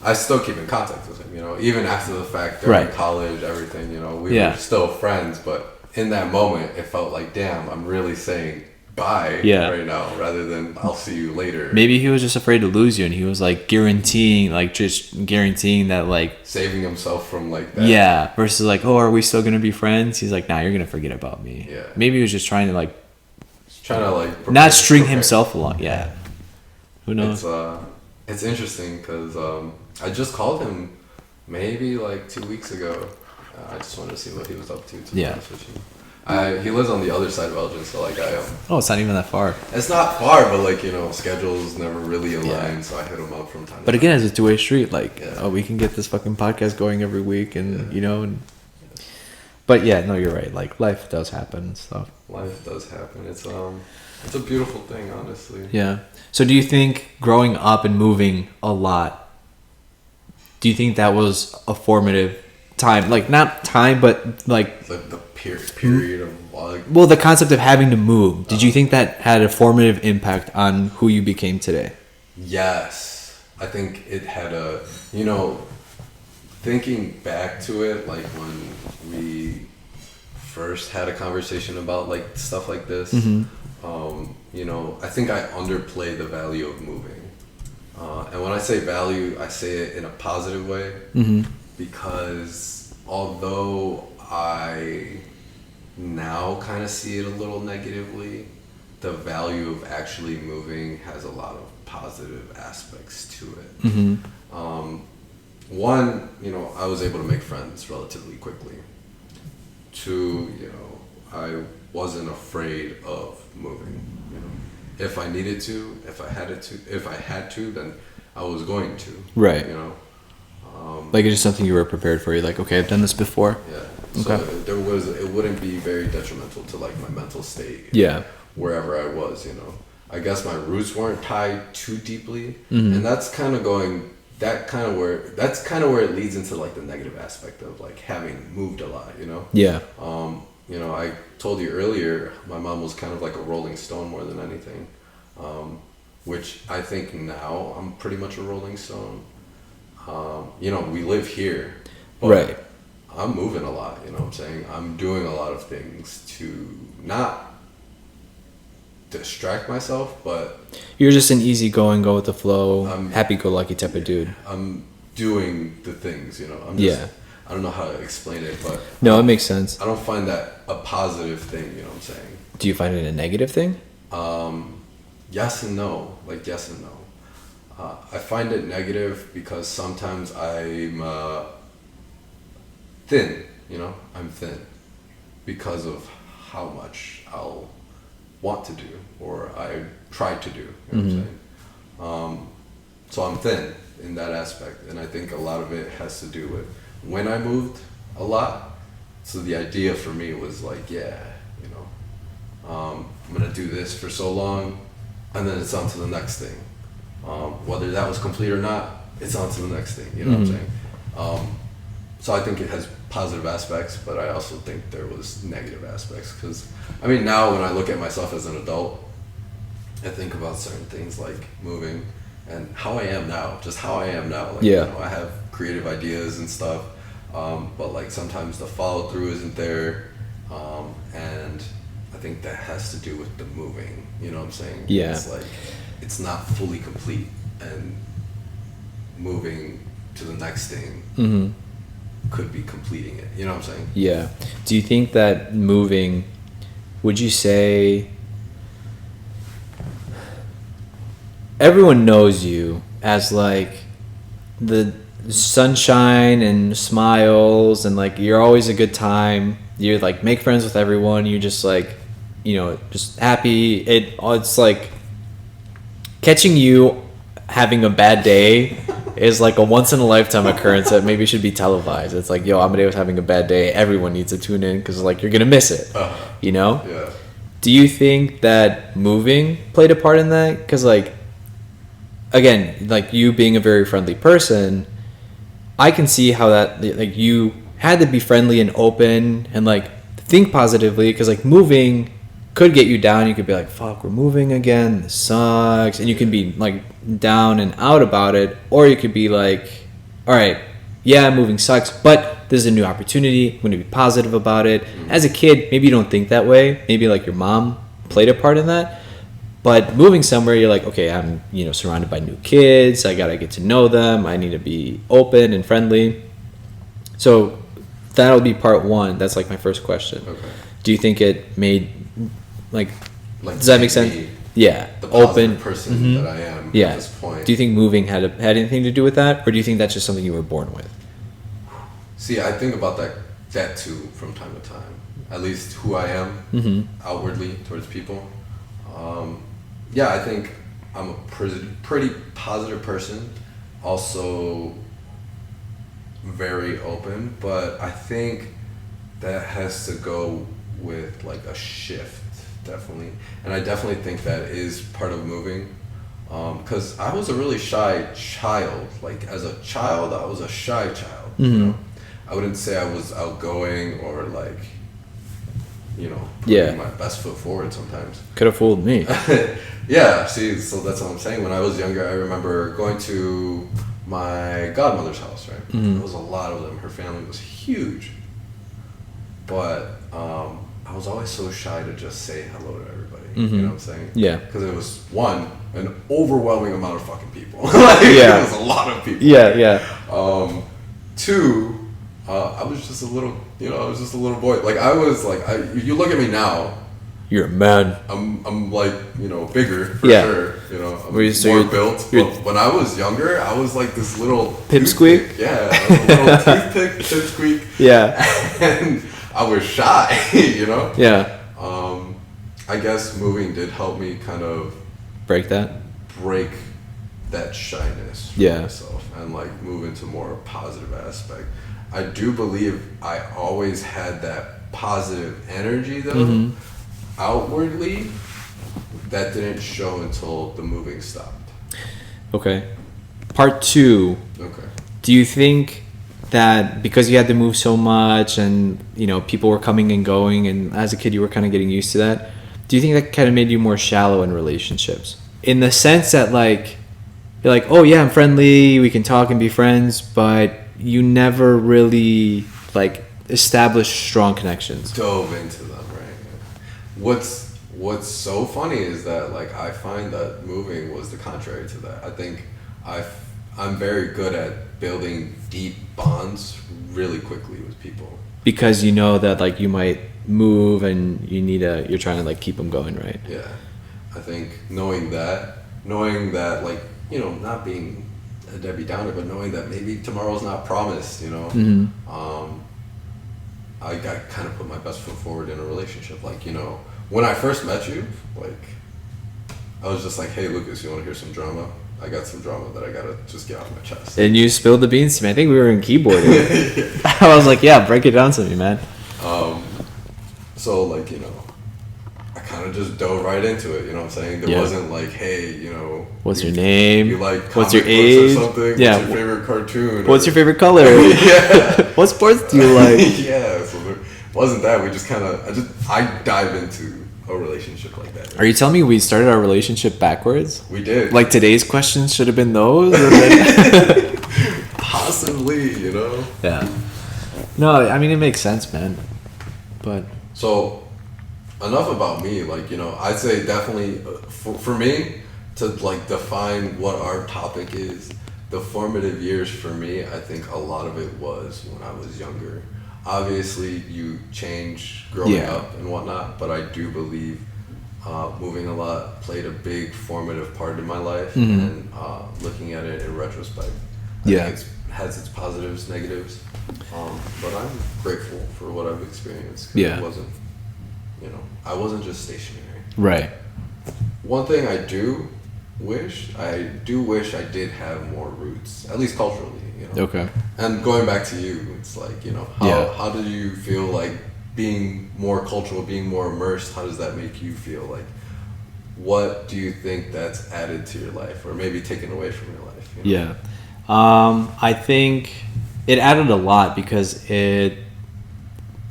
I still keep in contact with him, you know, even after the fact, during college, everything, you know, we were still friends. But in that moment, it felt like, damn, I'm really saying bye right now rather than I'll see you later. Maybe he was just afraid to lose you, and he was like guaranteeing that, like, saving himself from like that. Yeah, versus like, oh, are we still gonna be friends? He's like, nah, you're gonna forget about me. Yeah. Maybe he was just trying to prepare, not string himself along. Yeah. Who knows? It's interesting because I just called him maybe like 2 weeks ago. I just wanted to see what he was up to be honest with you. He lives on the other side of Elgin, so like oh, it's not even that far. It's not far, but like, you know, schedules never really align, so I hit him up from time to time. But again, it's a two-way street. Like, oh, we can get this fucking podcast going every week, and you know. But yeah, no, you're right. Like, life does happen and stuff. Life does happen. It's a beautiful thing, honestly. Yeah. So do you think growing up and moving a lot, do you think that was a formative time? Like, not time, but like the period of like... Well, the concept of having to move. Did you think that had a formative impact on who you became today? Yes. I think it had a, you know, thinking back to it, like when we first had a conversation about like stuff like this, you know, I think I underplay the value of moving. And when I say value, I say it in a positive way, because although I now kind of see it a little negatively, the value of actually moving has a lot of positive aspects to it. One, you know, I was able to make friends relatively quickly. Two, you know, I wasn't afraid of moving. You know, if I needed to, if I had to, then I was going to. Right. You know, like, it's just something you were prepared for. You're like, okay, I've done this before. Yeah. So it wouldn't be very detrimental to like my mental state. Yeah. Wherever I was, you know, I guess my roots weren't tied too deeply, and that's kind of where it leads into like the negative aspect of like having moved a lot, you know. Yeah. You know, I told you earlier, my mom was kind of like a rolling stone more than anything. which I think now I'm pretty much a Rolling Stone. We live here, but Right. I'm moving a lot, you know what I'm saying? I'm doing a lot of things to not distract myself, but You're just an easygoing, go with the flow, I'm- happy-go-lucky type of dude. I'm doing the things, I'm Yeah. just, I don't know how to explain it, but No, it makes sense. I don't find that a positive thing, you know what I'm saying? Do you find it a negative thing? Yes and no, like yes and no. I find it negative because sometimes I'm thin, I'm thin because of how much I'll want to do or I try to do, you know what I'm saying? So I'm thin in that aspect, and I think a lot of it has to do with when I moved a lot. So the idea for me was like, I'm gonna do this for so long, and then it's on to the next thing. Whether that was complete or not, it's on to the next thing. You know what I'm saying? So I think it has positive aspects, but I also think there was negative aspects. Because now when I look at myself as an adult, I think about certain things like moving and how I am now, just how I am now. Like, I have creative ideas and stuff, but like sometimes the follow through isn't there, and I think that has to do with the moving. You know what I'm saying? Yeah. It's like it's not fully complete, and moving to the next thing could be completing it. You know what I'm saying? Yeah. Do you think that moving, would you say everyone knows you as like the sunshine and smiles and like you're always a good time, you like make friends with everyone, you're just like just happy. It's like catching you having a bad day is like a once in a lifetime occurrence that maybe should be televised. It's like, yo, Amadeus having a bad day, everyone needs to tune in because like you're gonna miss it. Yeah. Do you think that moving played a part in that? Because like again, like you being a very friendly person, I can see how that like you had to be friendly and open and like think positively, because like moving could get you down. You could be like, fuck, we're moving again, this sucks, and you can be like down and out about it. Or you could be like, all right, yeah, moving sucks, but this is a new opportunity, I'm going to be positive about it. As a kid, maybe you don't think that way, maybe like your mom played a part in that. But moving somewhere, you're like, okay, I'm surrounded by new kids, I gotta get to know them, I need to be open and friendly. So that'll be part one. That's like my first question. Okay. Do you think it made like Like, does that make sense? me Yeah, the open positive person that I am Yeah. at this point. Do you think moving had anything to do with that, or do you think that's just something you were born with? See, I think about that too from time to time. At least who I am outwardly towards people. I think I'm a pretty positive person. Also very open, but I think that has to go with like a shift, definitely. And I definitely think that is part of moving. Because I was a really shy child. Like as a child, I was a shy child. I wouldn't say I was outgoing or like, putting my best foot forward sometimes. Could have fooled me. Yeah, see, so that's what I'm saying. When I was younger, I remember going to my godmother's house, right? There was a lot of them. Her family was huge. But I was always so shy to just say hello to everybody. You know what I'm saying? Yeah. Because it was, one, an overwhelming amount of fucking people. It was a lot of people. Yeah. Two, I was just a little, boy. Like I was like, you look at me now, You're a man. I'm like, bigger for Yeah. sure. I'm So more you're- built. But when I was younger, I was like this little Pipsqueak? toothpick. Yeah, I was a little toothpick, pipsqueak. Yeah. And I was shy, Yeah. I guess moving did help me kind of Break that. break that shyness for Yeah. myself and like move into more positive aspect. I do believe I always had that positive energy though, outwardly, that didn't show until the moving stopped. Okay. Part two. Okay. Do you think that because you had to move so much and people were coming and going, and as a kid you were kind of getting used to that, do you think that kind of made you more shallow in relationships? in the sense that like you're like, oh yeah, I'm friendly, we can talk and be friends, but you never really like establish strong connections. Dove into them, right? What's so funny is that like I find that moving was the contrary to that. I think I'm very good at building deep bonds really quickly with people Because you know that like you might move and you're trying to like keep them going, right? Yeah, I think knowing that like, you know, not being a Debbie Downer, but knowing that maybe tomorrow's not promised, you know. I got kind of put my best foot forward in a relationship. Like, you know, when I first met you, like, I was just like, hey, Lucas, you want to hear some drama? I got some drama that I gotta just get off my chest. And you spilled the beans to me. I think we were in keyboarding. I was like, yeah, break it down to me, man. So, like, you know, I kind of just dove right into it, you know what I'm saying? There wasn't like, hey, you know... What's your name? You like comic what's your books age? or something? Yeah. What's your favorite cartoon? What's your favorite color? Yeah. What sports do you like? Yeah, so there wasn't that. We just kind of... I dive into a relationship like that. Are you telling me we started our relationship backwards? We did. Like today's questions should have been those? Or then... Possibly, you know? Yeah. No, I mean, it makes sense, man. But... So, enough about me. Like, you know, I'd say definitely for me to like define what our topic is, the formative years for me, I think a lot of it was when I was younger. Obviously, you change growing up and whatnot, but I do believe moving a lot played a big formative part in my life. And looking at it in retrospect, I think it has its positives, negatives. But I'm grateful for what I've experienced. It wasn't, you know, I wasn't just stationary. Right. One thing I do wish I did have more roots, at least culturally, you know. Okay. And going back to you, it's like, you know, how do you feel like being more cultural, being more immersed, how does that make you feel? Like, what do you think that's added to your life or maybe taken away from your life? You know? Yeah. I think it added a lot because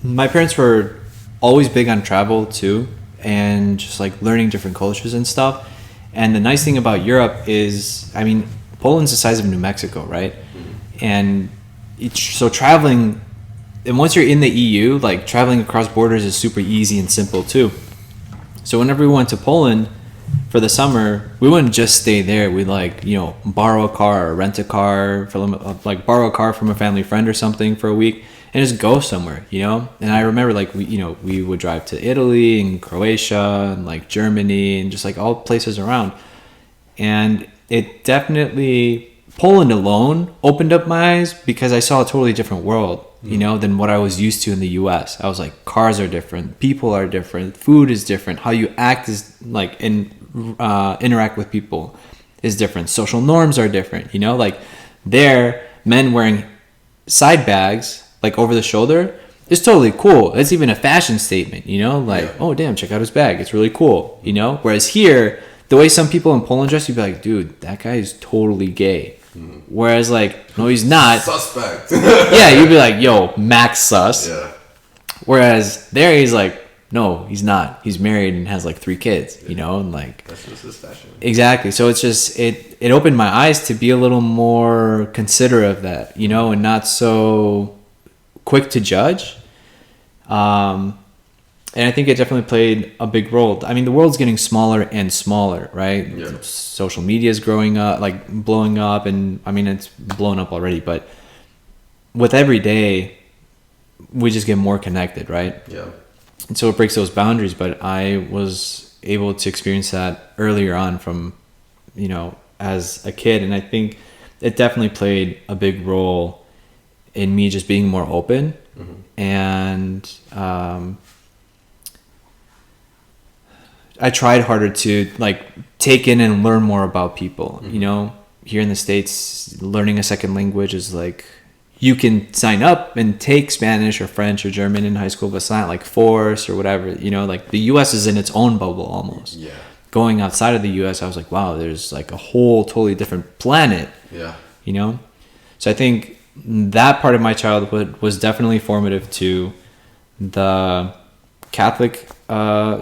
my parents were always big on travel too and just like learning different cultures and stuff. And the nice thing about Europe is, I mean, Poland's the size of New Mexico, right? And so traveling, and once you're in the EU, like traveling across borders is super easy and simple too. So whenever we went to Poland for the summer, we wouldn't just stay there. We'd like, you know, borrow a car or rent a car, like borrow a car from a family friend or something for a week and just go somewhere, you know? And I remember like, we would drive to Italy and Croatia and like Germany and just like all places around. And it definitely, Poland alone opened up my eyes because I saw a totally different world, you know, than what I was used to in the US. I was like, cars are different, people are different, food is different, how you act is like, interact with people is different, social norms are different, you know, like there, men wearing side bags, like over the shoulder, is totally cool. It's even a fashion statement, you know, like, oh damn, check out his bag, it's really cool, you know, whereas here, the way some people in Poland dress, you'd be like, dude, that guy is totally gay. Whereas like, no, he's not. Suspect. Yeah, you'd be like, yo, max sus. Yeah. Whereas there, he's like, no, he's not. He's married and has like 3 kids, you know, and like. That's just his fashion. Exactly. So it's just, it opened my eyes to be a little more considerate of that, you know, and not so quick to judge. And I think it definitely played a big role. I mean, the world's getting smaller and smaller, right? Yeah. Social media is growing up, like blowing up, and I mean, it's blown up already, but with every day, we just get more connected, right? Yeah. And so it breaks those boundaries, but I was able to experience that earlier on from, you know, as a kid. And I think it definitely played a big role in me just being more open and, I tried harder to like take in and learn more about people, you know, here in the States, learning a second language is like, you can sign up and take Spanish or French or German in high school, but it's not like force or whatever, you know, like the US is in its own bubble almost. Yeah. Going outside of the US, I was like, wow, there's like a whole totally different planet. Yeah. You know? So I think that part of my childhood was definitely formative to the Catholic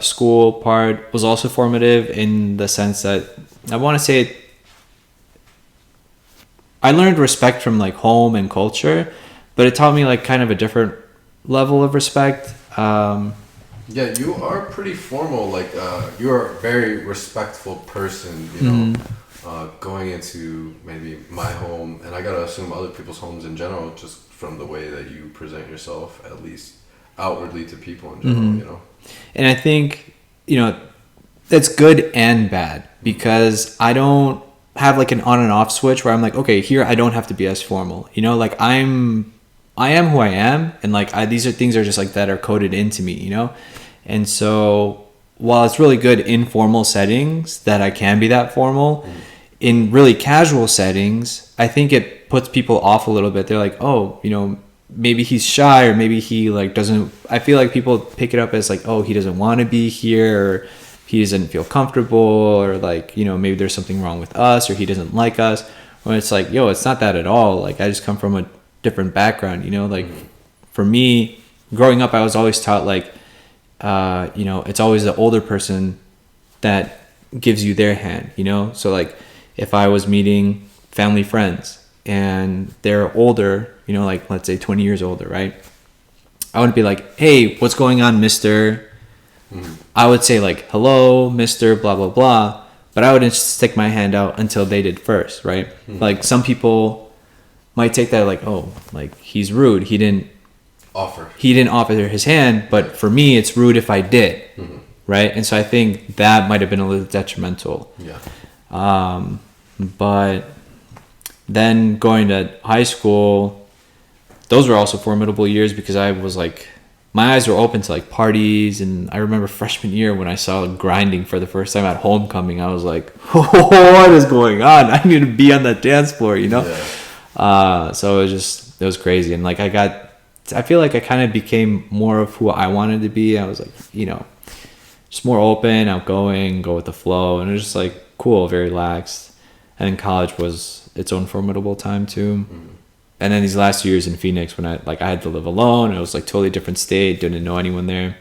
school part was also formative in the sense that I want to say I learned respect from like home and culture, but it taught me like kind of a different level of respect. Yeah, you are pretty formal. Like, you're a very respectful person, you know, going into maybe my home, and I gotta assume other people's homes in general, just from the way that you present yourself, at least outwardly to people in general, you know. And I think, that's good and bad, because I don't have like an on and off switch where I'm like, okay, here I don't have to be as formal, like I am who I am, and like these are things are just like that are coded into me, and so while it's really good in formal settings that I can be that formal, in really casual settings, I think it puts people off a little bit. They're like, oh, maybe he's shy, or maybe he like doesn't. I feel like people pick it up as like, oh, he doesn't want to be here, or he doesn't feel comfortable, or like, maybe there's something wrong with us, or he doesn't like us. When it's like, yo, it's not that at all. Like, I just come from a different background, like for me growing up, I was always taught like, it's always the older person that gives you their hand, so like if I was meeting family friends and they're older, like let's say 20 years older, right? I wouldn't be like, hey, what's going on, mister? I would say like, hello, mister, blah, blah, blah. But I wouldn't stick my hand out until they did first, right? Like some people might take that like, oh, like he's rude. He didn't offer his hand. But for me, it's rude if I did, right? And so I think that might have been a little detrimental. Yeah. But then going to high school, those were also formidable years, because I was like, my eyes were open to like parties. And I remember freshman year when I saw grinding for the first time at homecoming, I was like, what is going on? I need to be on that dance floor, Yeah. So it was crazy. And like I feel like I kind of became more of who I wanted to be. I was like, just more open, outgoing, go with the flow. And it was just like cool, very relaxed. And college was its own formidable time too. And then these last years in Phoenix, when I had to live alone, it was like totally different state, didn't know anyone there.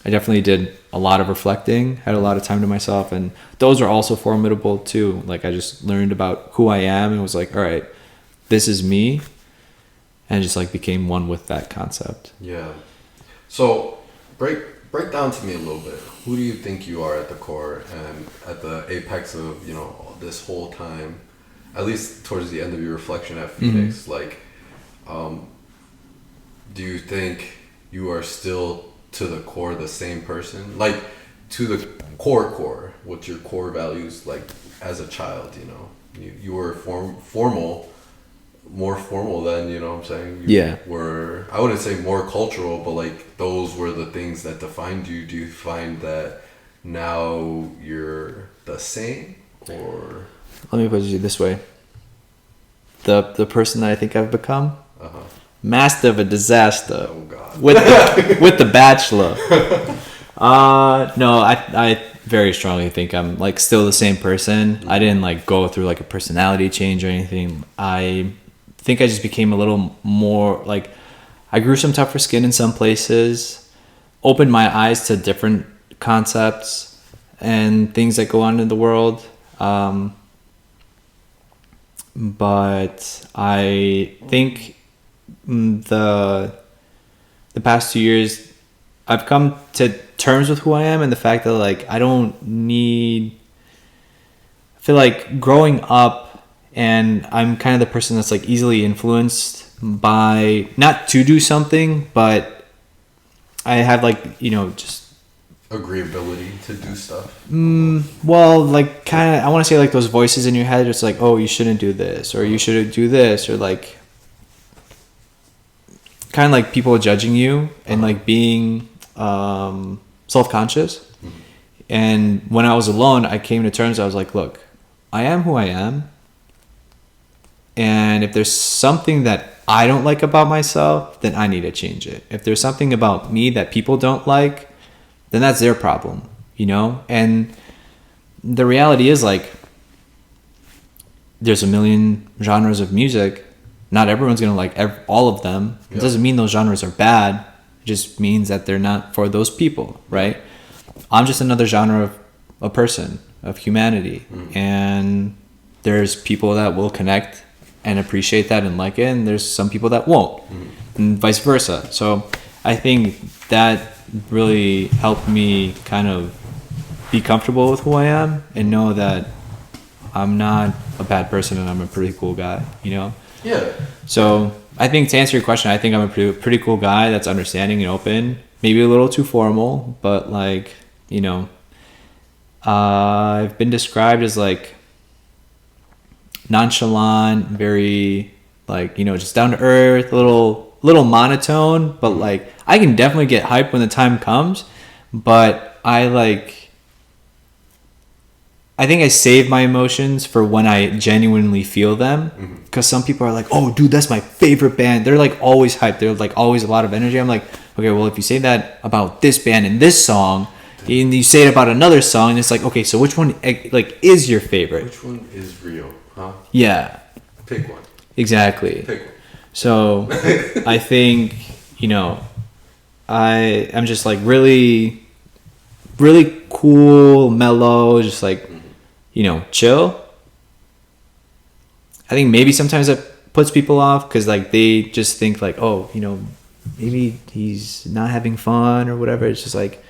I definitely did a lot of reflecting, had a lot of time to myself, and those are also formidable too. Like I just learned about who I am and was like, all right, this is me, and just like became one with that concept. Yeah. So break down to me a little bit. Who do you think you are at the core and at the apex of, this whole time, at least towards the end of your reflection at Phoenix? Like, do you think you are still to the core the same person? Like, to the core, what's your core values like as a child, You were formal, more formal than, what I'm saying? You were, I wouldn't say more cultural, but like those were the things that defined you. Do you find that now you're the same, or? Let me put it this way. The person that I think I've become, master of a disaster. Oh God. with the Bachelor. No, I very strongly think I'm like still the same person. I didn't like go through like a personality change or anything. I think I just became a little more like, I grew some tougher skin in some places, opened my eyes to different concepts and things that go on in the world. But I think the past 2 years, I've come to terms with who I am, and the fact that like I feel like growing up, and I'm kind of the person that's like easily influenced by, not to do something, but I have like, just agreeability to do stuff. Well, like kind of, I want to say like those voices in your head, it's like, oh, you shouldn't do this, or you should do this, or like kind of like people judging you and like being self-conscious. And when I was alone, I came to terms, I was like, look, I am who I am, and if there's something that I don't like about myself, then I need to change it. If there's something about me that people don't like, then that's their problem, And the reality is like, there's a million genres of music. Not everyone's going to like all of them. It doesn't mean those genres are bad. It just means that they're not for those people, right? I'm just another genre a person, of humanity. And there's people that will connect and appreciate that and like it, and there's some people that won't, and vice versa. So I think that really helped me kind of be comfortable with who I am and know that I'm not a bad person and I'm a pretty cool guy, you know? Yeah. So I think to answer your question, I think I'm a pretty cool guy that's understanding and open, maybe a little too formal, but like, you know, I've been described as like nonchalant, very like, you know, just down to earth, a little monotone, but like I can definitely get hyped when the time comes, but I think I save my emotions for when I genuinely feel them, because some people are like, oh dude, that's my favorite band, they're like always hyped, they're like always a lot of energy. I'm like, okay, well if you say that about this band and this song and you say it about another song, and it's like, okay, so which one like is your favorite? Which one is real, huh? Yeah, Pick one. exactly. Pick one. So I think, you know, I'm just like really cool, mellow, just like, you know, chill. I think maybe sometimes that puts people off because like they just think like, oh, you know, maybe he's not having fun or whatever. It's just like,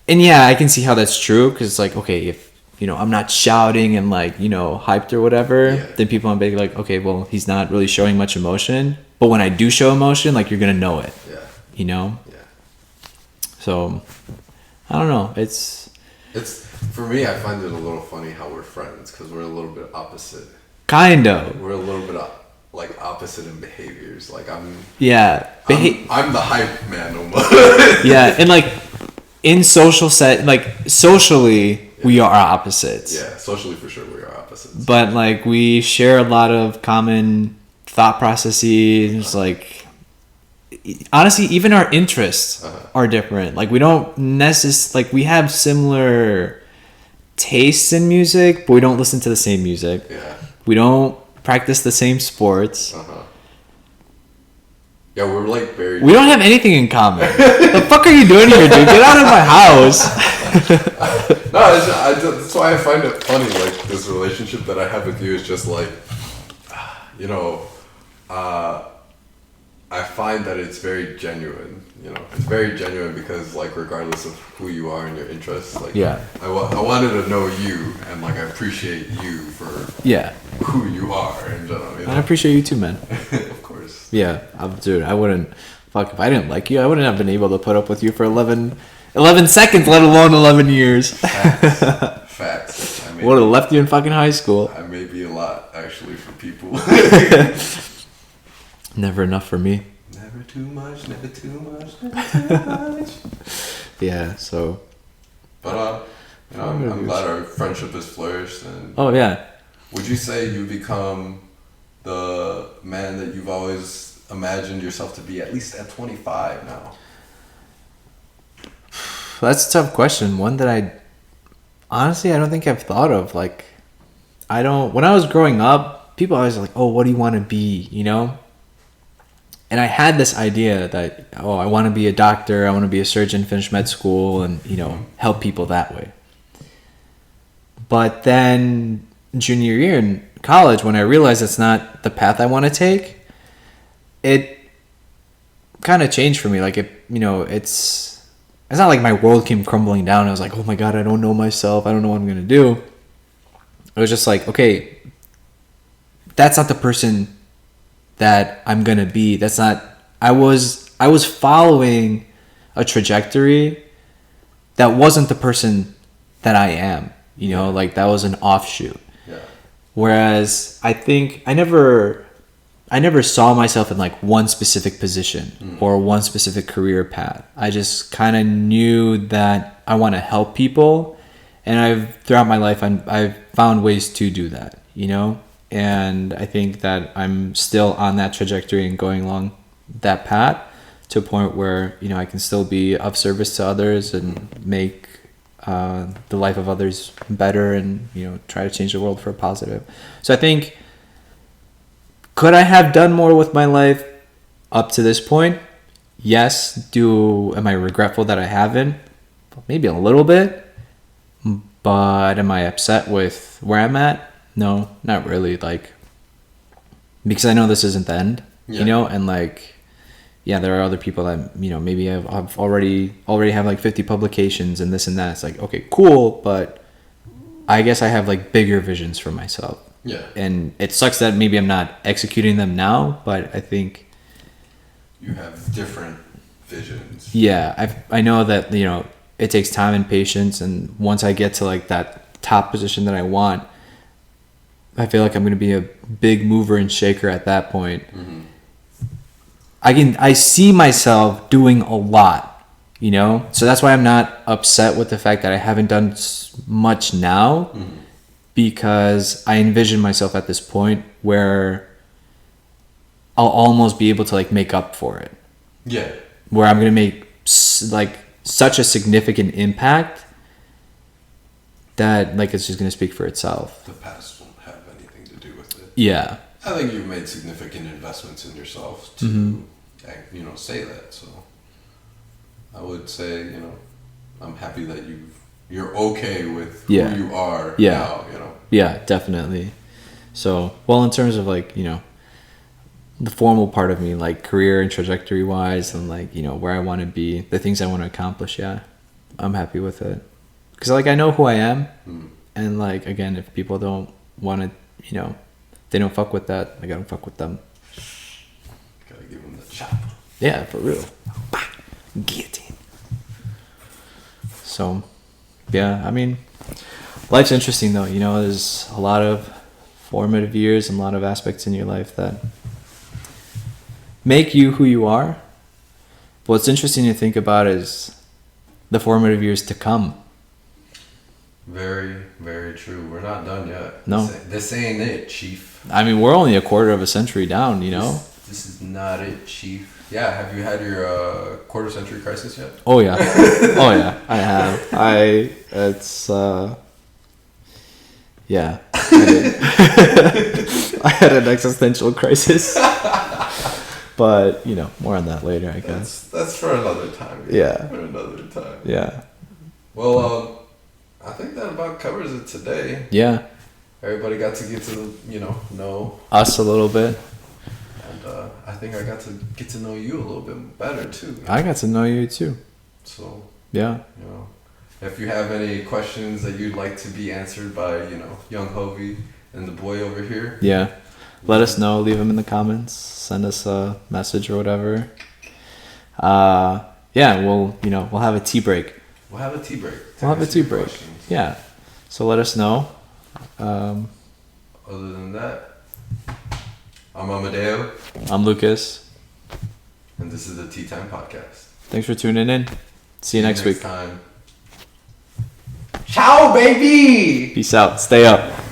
and yeah, I can see how that's true because it's like, okay, if, you know, I'm not shouting and like, you know, hyped or whatever, then people might be like, okay, well, he's not really showing much emotion. But when I do show emotion, like you're gonna know it. Yeah. You know? Yeah. So I don't know. It's for me, I find it a little funny how we're friends because we're a little bit opposite. kind of. We're a little bit like opposite in behaviors. Like I'm Yeah. I'm the hype man almost. Yeah, and like in social set, like socially, we are opposites. Yeah, socially for sure we are opposites. But like we share a lot of common thought processes. Like honestly, even our interests are different. Like we don't like we have similar tastes in music, but we don't listen to the same music. Yeah. We don't practice the same sports. Yeah, we're like very. We don't have anything in common. The fuck are you doing here, dude? Get out of my house. No, that's why I find it funny. Like this relationship that I have with you is just like, you know, I find that it's very genuine. You know, it's very genuine because like regardless of who you are and your interests, like I wanted to know you and like I appreciate you for who you are in general. You know? I appreciate you too, man. Of course. Yeah, dude, I wouldn't. Fuck, if I didn't like you, I wouldn't have been able to put up with you for 11 seconds, let alone 11 years. Facts. Would have left you in fucking high school. I may be a lot, actually, for people. Never enough for me. Never too much, never too much, never too much. Yeah, so. But, you know, I'm glad our friendship has flourished. And oh, yeah. Would you say you become the man that you've always imagined yourself to be, at least at 25 now? That's a tough question. One that I don't think I've thought of. Like, when I was growing up, people always like, oh, what do you want to be, you know? And I had this idea that, oh, I want to be a doctor, I want to be a surgeon, finish med school, and, you know, help people that way. But then junior year in college, when I realized that's not the path I want to take, it kind of changed for me. Like, it's not like my world came crumbling down. I was like, oh my God, I don't know myself. I don't know what I'm going to do. It was just like, okay, that's not the person that I'm going to be. That's not, I was following a trajectory that wasn't the person that I am, you know, like that was an offshoot. Yeah. Whereas I think I never saw myself in like one specific position or one specific career path. I just kind of knew that I want to help people, and throughout my life I've found ways to do that, you know. And I think that I'm still on that trajectory and going along that path to a point where, you know, I can still be of service to others and make the life of others better, and, you know, try to change the world for a positive. So I think, could I have done more with my life up to this point? Yes. Am I regretful that I haven't? maybe a little bit. But am I upset with where I'm at? No, not really. Like, because I know this isn't the end, you know, and like, yeah, there are other people that, you know, maybe I've already have like 50 publications and this and that. It's like, okay, cool, but I guess I have like bigger visions for myself. Yeah. And it sucks that maybe I'm not executing them now, but I think you have different visions. Yeah, I know that, you know, it takes time and patience, and once I get to like that top position that I want, I feel like I'm going to be a big mover and shaker at that point. Mm-hmm. I see myself doing a lot, you know? So that's why I'm not upset with the fact that I haven't done much now, because I envision myself at this point where I'll almost be able to like make up for it. Yeah. Where I'm going to make like such a significant impact that like it's just going to speak for itself. The past won't have anything to do with it. Yeah. I think you've made significant investments in yourself to, you know, say that. So I would say, you know, I'm happy that you're okay with who you are now, you know. Yeah, definitely. So, well, in terms of like, you know, the formal part of me, like career and trajectory wise, and like, you know, where I want to be, the things I want to accomplish, yeah, I'm happy with it. Because like I know who I am, and like again, if people don't want to, you know, they don't fuck with that, I gotta fuck with them. Gotta give them the chop. Yeah, for real. Guillotine. So, yeah, I mean, life's interesting though. You know, there's a lot of formative years and a lot of aspects in your life that make you who you are. But what's interesting to think about is the formative years to come. Very, very true. We're not done yet. No. This ain't it, Chief. I mean, we're only a quarter of a century down, you know? This is not it, Chief. Yeah, have you had your quarter century crisis yet? Oh, yeah. Oh, yeah, I have. Yeah, I did. I had an existential crisis. But, you know, more on that later, I guess. That's for another time. Yeah. For another time. Yeah. Well, I think that about covers it today. Yeah. Everybody got to get to, you know us a little bit. And I think I got to get to know you a little bit better, too. I got to know you, too. So, yeah. You know, if you have any questions that you'd like to be answered by, you know, young Hovey and the boy over here. Yeah. Let us know. Leave them in the comments. Send us a message or whatever. Yeah, we'll have a tea break. We'll have a tea break. We'll have a tea break. Yeah. So let us know. Other than that, I'm Amadeo. I'm Lucas. And this is the Tea Time Podcast. Thanks for tuning in. See you next week. Time. Ciao, baby! Peace out. Stay up.